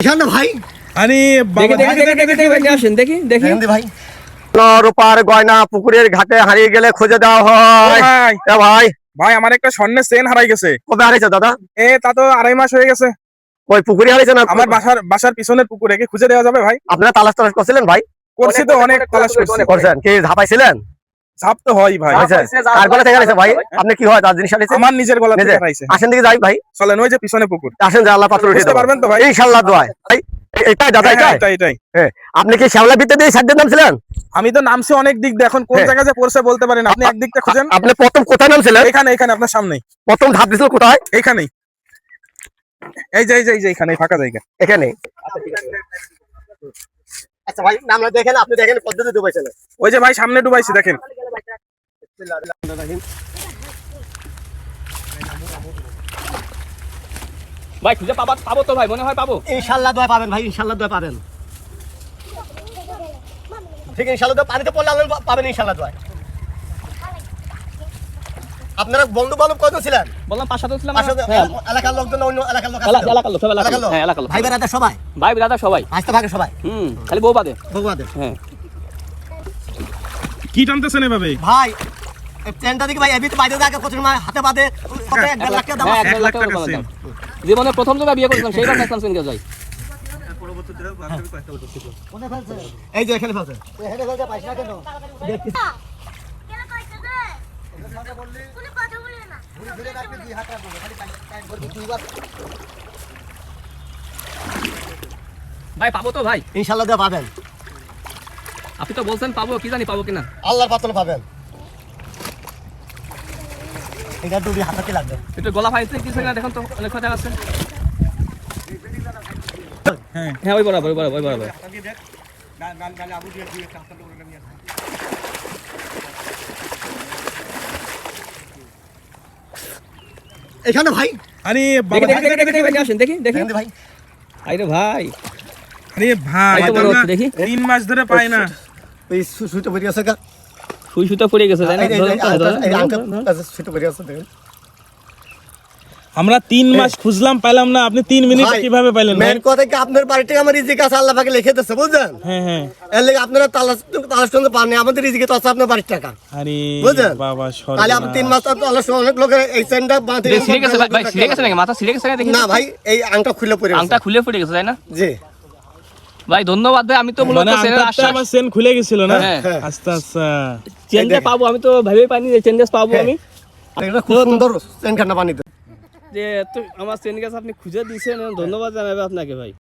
ভাই আরে ভাই রূপার গয়না পুকুরের ঘাটে হারিয়ে গেলে খুঁজে দেওয়া হয়। ভাই ভাই আমার একটা স্বর্ণের চেন হারাই গেছে। কবে হারিয়েছে দাদা? তা তো 2.5 মাস হয়ে গেছে। ওই পুকুরে হারিয়েছে না? আমার বাসার পিছনের পুকুরে কি খুঁজে দেওয়া যাবে ভাই? আপনারা তালাশ করছিলেন ভাই? করছি তো, অনেক তালাশ করছেন। কি ঝাপাইছিলেন? ঝাপ তো হয় ভাই। কার গলা থেকে হারিয়েছে ভাই? আপনি কি হয় তার জিনিস হারিয়েছে? আমার নিজের গলা থেকে হারাইছে। আসেন দিকে যাই ভাই, চলেন ওই যে পিছনে পুকুর, আসেন যে আল্লাহ পাত্র উঠিয়ে পারবেন তো ভাই? ইনশাআল্লাহ দোয়ায় ভাই। এটাই দাদা, এটাই। আপনি কি শ্যাওলা বিতে দিয়ে সাইডে নামছিলেন? আমি তো নামছি অনেক দিক দিয়ে, এখন কোন জায়গায় যে পড়ছে বলতে পারেন। আপনি একদিকটা খুঁজেন। আপনি প্রথম কোথায় নামছিলেন? এখানে আপনার সামনেই প্রথম ধাপ দিছিল কোথায়? এইখানেই, এই যে এইখানে ফাঁকা জায়গা এখানে। আচ্ছা ভাই নামটা দেখেন, আপনি দেখেন পদ্ধতি ডুবাইছেন। ওই যে ভাই সামনে ডুবাইছি দেখেন। ভাই খুঁজে পাবো তো ভাই, মনে হয় পাবো। ইনশাআল্লাহ দোয়া পাবেন ভাই, ইনশাআল্লাহ দোয়া পাবেন। ঠিক ইনশাআল্লাহ দোয়া পানিতে পড়লে আল্লাহ পাবেন ইনশাআল্লাহ দোয়া। আপনারা বন্ধু বান্ধব কয়জন ছিলেন? বললাম 5-7 ছিলাম। এলাকার লোকজন না অন্য এলাকার লোক? এলাকার লোক, সব এলাকার লোক। হ্যাঁ এলাকার লোক। ভাই বেড়াতে সবাই? ভাই ব্রাদার সবাই। আসতে ভাগে সবাই? খালি বউ বাদে। ভগবান। হ্যাঁ কি টানতেছেন এভাবে ভাই? এই ট্রেনটা দিকে ভাই এবিতে বাইরে যাকে প্রচুর হাতে বাদে কত 1 লাখ টাকা দাম আছে। 1 লাখ টাকা দাম। জীবনে প্রথম যখন বিয়ে করেছিলাম সেইবার দেখলাম সিনকে যাই। এই যে এখানে ফেলছে। এখানে ফেলছে পয়সা কেন? দেখি ভাই পাবো তো ভাই? ইনশাআল্লাহ দোয়া পাবেন। আপনি তো বলছেন পাবো, কি জানি পাবো কিনা। আল্লাহর পাতলে পাবেন। এটা দুই হাতে লাগবে। একটু গলা ফাইতে কিছু না, দেখুন তো অনেক কথা আছে। হ্যাঁ ওই বরাবর। এখানে ভাই আরে দেখি ভাই। আরে ভাই, আরে ভাই দেখি 3 মাস ধরে পাই না। ওই সুইটা পড়ে আছে কা? সুইটা পড়ে গেছে তাই না? এই আংটা সুইটা পড়ে আছে দেখেন। আমরা 3 মাস খুঁজলাম পাইলাম না, আপনি 3 মিনিটে কিভাবে পাইলেন ভাই? মেন কথা কি আপনার বাড়িতে আমার রিজিক আছে, আল্লাহ পাকে লিখে দিয়েছে বুঝছেন? হ্যাঁ এর লাগি আপনারা তালাশ করতে পারেন, আমাদের রিজিকে তো আছে আপনার বাড়ির টাকা। আরে বুঝছেন? বাবা তাহলে আপনি 3 মাস তো আল্লাহ অনেক লোকের এই সেন্ডা বাঁধে ছিঁড়ে গেছে ভাই, ছিঁড়ে গেছে নাকি? মাথা ছিঁড়ে গেছে নাকি দেখি। না ভাই, এই আংটা খুলে পড়ে আছে। আংটা খুলে পড়ে গেছে তাই না? জি ভাই ধন্যবাদ ভাই, আমি তো মূলত মানে চেনের আংটাটা আশ্বাস আমার চেন খুলে গেছিল না। হ্যাঁ। আচ্ছা চেনটা পাবো, আমি তো ভেবেই পাইনি যে চেনটা পাবো আমি। এটা খুব সুন্দর চেন খান্না বানিয়ে যে তো আমার চেন গাছ আপনি খুঁজে দিয়েছেন, ধন্যবাদ জানাবে আপনাকে ভাই।